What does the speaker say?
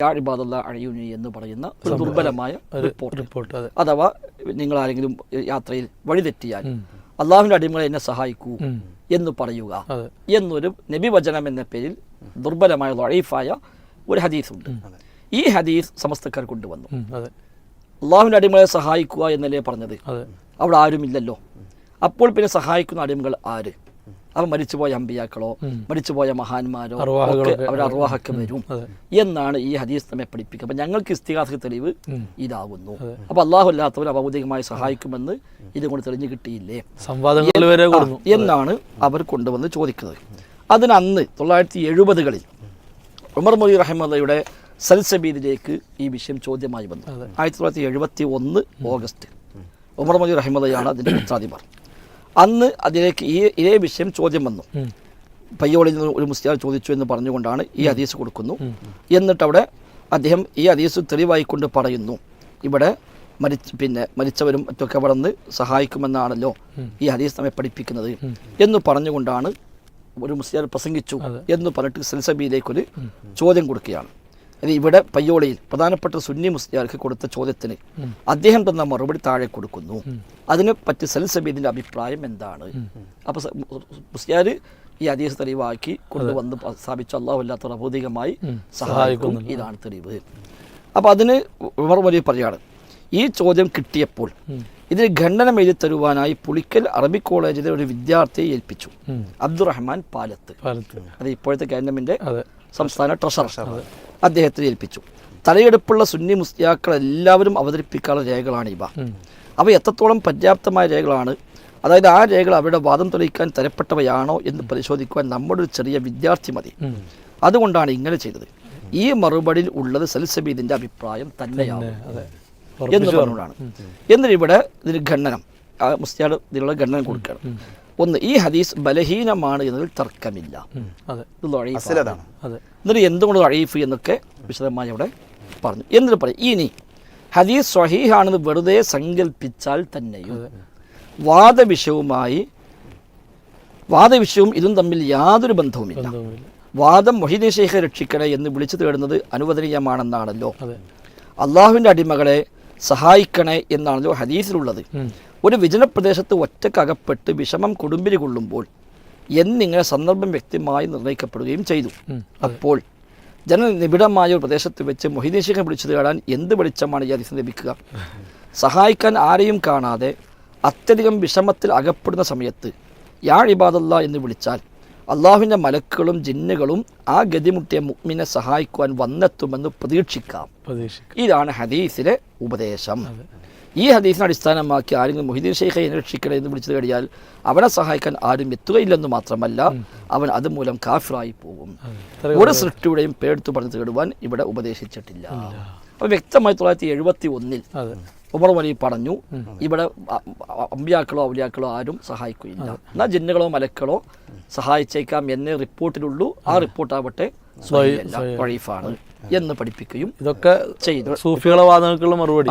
അഴിയുനി എന്ന് പറയുന്ന ഒരു ദുർബലമായ റിപ്പോർട്ട്. അഥവാ നിങ്ങൾ ആരെങ്കിലും യാത്രയിൽ വഴിതെറ്റിയാൽ അള്ളാഹുവിന്റെ അടിമകളെ എന്നെ സഹായിക്കൂ എന്ന് പറയുക എന്നൊരു നബി വചനം എന്ന പേരിൽ ദുർബലമായ ദഈഫായ ഒരു ഹദീസുണ്ട്. ഈ ഹദീസ് സമസ്തക്കാർ കൊണ്ടുവന്നു. അള്ളാഹുവിന്റെ അടിമകളെ സഹായിക്കുക എന്നല്ലേ പറഞ്ഞത്? അവിടെ ആരുമില്ലല്ലോ. അപ്പോൾ പിന്നെ സഹായിക്കുന്ന അടിമകൾ ആര്? അവ മരിച്ചുപോയ അമ്പിയാക്കളോ മരിച്ചുപോയ മഹാന്മാരോ ഒക്കെ അവർ അർവാഹൊക്കെ വരും എന്നാണ് ഈ ഹദീസ് നമ്മെ പഠിപ്പിക്കുക. അപ്പൊ ഞങ്ങൾക്ക് ഇസ്തിഗാസ തെളിവ് ഇതാകുന്നു. അപ്പൊ അള്ളാഹു അല്ലാത്തവർ ഭൗതികമായി സഹായിക്കുമെന്ന് ഇതുകൊണ്ട് തെളിഞ്ഞു കിട്ടിയില്ലേ എന്നാണ് അവർ കൊണ്ടുവന്ന് ചോദിക്കുന്നത്. അതിന് അന്ന് 1970-കളിൽ ഉമർ മൊഴി റഹിമയുടെ സൽസബീലിലേക്ക് ഈ വിഷയം ചോദ്യമായി വന്നു. 1971 ഓഗസ്റ്റ് ഉമർ മൊഴി റഹിമയാണ് അതിന്റെ പത്രാധിപർ. അന്ന് അതിലേക്ക് ഇതേ വിഷയം ചോദ്യം വന്നു. പയ്യോളിൽ നിന്ന് ഒരു മുസ്ലിം ചോദിച്ചു എന്ന് പറഞ്ഞുകൊണ്ടാണ് ഈ ഹദീസ് കൊടുക്കുന്നു. എന്നിട്ട് അവിടെ അദ്ദേഹം ഈ ഹദീസ് തെളിവായിക്കൊണ്ട് പറയുന്നു, ഇവിടെ മരിച്ചവരും മറ്റൊക്കെ അവിടെ നിന്ന് സഹായിക്കുമെന്നാണല്ലോ ഈ ഹദീസ് നമ്മെ പഠിപ്പിക്കുന്നത് എന്ന് പറഞ്ഞുകൊണ്ടാണ് ഒരു മുസ്ലിം പ്രസംഗിച്ചു എന്ന് പറഞ്ഞിട്ട് സൽസബിയിലേക്കൊരു ചോദ്യം കൊടുക്കുകയാണ്. അത് ഇവിടെ പയ്യോളിയിൽ പ്രധാനപ്പെട്ട സുന്നി മുസ്ലിയാർക്ക് കൊടുത്ത ചോദ്യത്തിന് അദ്ദേഹം തന്ന മറുപടി താഴെ കൊടുക്കുന്നു. അതിനെ പറ്റി സൽസബീദിന്റെ അഭിപ്രായം എന്താണ്? അപ്പൊ മുസ്ലിയാർ ഈ ഹദീസ് തെളിവാക്കി കൊണ്ടുവന്ന് സ്ഥാപിച്ച അല്ലാഹു അല്ലാത്തവർ ഭൗതികമായി സഹായിക്കും, ഇതാണ് തെളിവ്. അപ്പൊ അതിന് ഉമർ മൊഴി പറയാണ്, ഈ ചോദ്യം കിട്ടിയപ്പോൾ ഇതിന് ഖണ്ഡനം എഴുതി തരുവാനായി പുളിക്കൽ അറബിക് കോളേജിലെ ഒരു വിദ്യാർത്ഥിയെ ഏൽപ്പിച്ചു, അബ്ദുറഹ്മാൻ പാലത്ത്. അത് ഇപ്പോഴത്തെ ഗവൺമെന്റിന്റെ സംസ്ഥാന ട്രഷറർ. അദ്ദേഹത്തെ ഏൽപ്പിച്ചു. തലയെടുപ്പുള്ള സുന്നി മുസ്ലിയാക്കൾ എല്ലാവരും അവതരിപ്പിക്കാനുള്ള രേഖകളാണ് ഇവ. അവ എത്രത്തോളം പര്യാപ്തമായ രേഖകളാണ്, അതായത് ആ രേഖകൾ അവരുടെ വാദം തെളിയിക്കാൻ തരപ്പെട്ടവയാണോ എന്ന് പരിശോധിക്കുവാൻ നമ്മുടെ ഒരു ചെറിയ വിദ്യാർത്ഥി മതി. അതുകൊണ്ടാണ് ഇങ്ങനെ ചെയ്തത്. ഈ മറുപടിയിൽ ഉള്ളത് സൽസബീദിന്റെ അഭിപ്രായം തന്നെയാണ് എന്ന് പറഞ്ഞുകൊണ്ടാണ്. എന്നിട്ട് ഇവിടെ ഇതിന് ഖണ്ഡനം, മുസ്ലിയാർ ഇതിനുള്ള ഖണ്ഡനം കൊടുക്കുകയാണ്. ഒന്ന്, ഈ ഹദീസ് ബലഹീനമാണ് എന്നതിൽ തർക്കമില്ല. എന്നിട്ട് എന്തുകൊണ്ട് ദഈഫ് എന്നൊക്കെ വിശദമായി അവിടെ പറഞ്ഞു. എന്നിട്ട് പറയും, ഇനി ഹദീസ് സ്വഹീഹാണെന്ന് വെറുതെ സങ്കല്പിച്ചാൽ തന്നെയും വാദവിഷയവും ഇതും തമ്മിൽ യാതൊരു ബന്ധവുമില്ല. വാദം മൊഹീദ്ദീൻ ശൈഖെ രക്ഷിക്കണേ എന്ന് വിളിച്ചു തേടുന്നത് അനുവദനീയമാണെന്നാണല്ലോ. അള്ളാഹുവിൻ്റെ അടിമകളെ സഹായിക്കണേ എന്നാണല്ലോ ഹദീസിലുള്ളത്. ഒരു വിജനപ്രദേശത്ത് ഒറ്റക്കകപ്പെട്ട് വിഷമം കൊടുമ്പിരി കൊള്ളുമ്പോൾ എന്നിങ്ങനെ സന്ദർഭം വ്യക്തമായി നിർണ്ണയിക്കപ്പെടുകയും ചെയ്തു. അപ്പോൾ ജനനിബിഡമായ ഒരു പ്രദേശത്ത് വെച്ച് മൊഹീദ്ദീൻ ശൈഖിനെ വിളിച്ചു തേടാൻ എന്ത് വെളിച്ചമാണ് ഈ ഹദീസിന് ലഭിക്കുക? സഹായിക്കാൻ ആരെയും കാണാതെ അത്യധികം വിഷമത്തിൽ അകപ്പെടുന്ന സമയത്ത് യാ ഇബാദല്ലാ എന്ന് വിളിച്ചാൽ അള്ളാഹുവിൻ്റെ മലക്കുകളും ജിന്നുകളും ആ ഗതിമുട്ടിയ മുഅ്മിനെ സഹായിക്കുവാൻ വന്നെത്തുമെന്ന് പ്രതീക്ഷിക്കാം. ഇതാണ് ഹദീസിലെ ഉപദേശം. ഈ ഹദീസിനെ അടിസ്ഥാനമാക്കി ആരെങ്കിലും മൊഹീദ്ദീൻ ശൈഖെ രക്ഷിക്കണേ എന്ന് വിളിച്ചു തേടിയാൽ അവനെ സഹായിക്കാൻ ആരും എത്തുകയില്ലെന്ന് മാത്രമല്ല, അവൻ അതുമൂലം കാഫിറായി പോകും. ഒരു സൃഷ്ടിയുടെയും പേരെടുത്ത് പറഞ്ഞു തേടുവാൻ ഇവിടെ ഉപദേശിച്ചിട്ടില്ല. അപ്പോൾ വ്യക്തമായി 1971 ഉമർ മൊഴി പറഞ്ഞു, ഇവിടെ അമ്പിയാക്കളോ ഔലിയാക്കളോ ആരും സഹായിക്കുകയില്ല, എന്നാൽ ജിന്നുകളോ മലക്കളോ സഹായിച്ചേക്കാം എന്നേ റിപ്പോർട്ടിലുള്ളൂ. ആ റിപ്പോർട്ടാവട്ടെ ദഈഫാണ് എന്ന് പഠിപ്പിക്കുകയും ഇതൊക്കെ ചെയ്തു. സൂഫികളെ വാദങ്ങൾക്കുള്ള മറുപടി.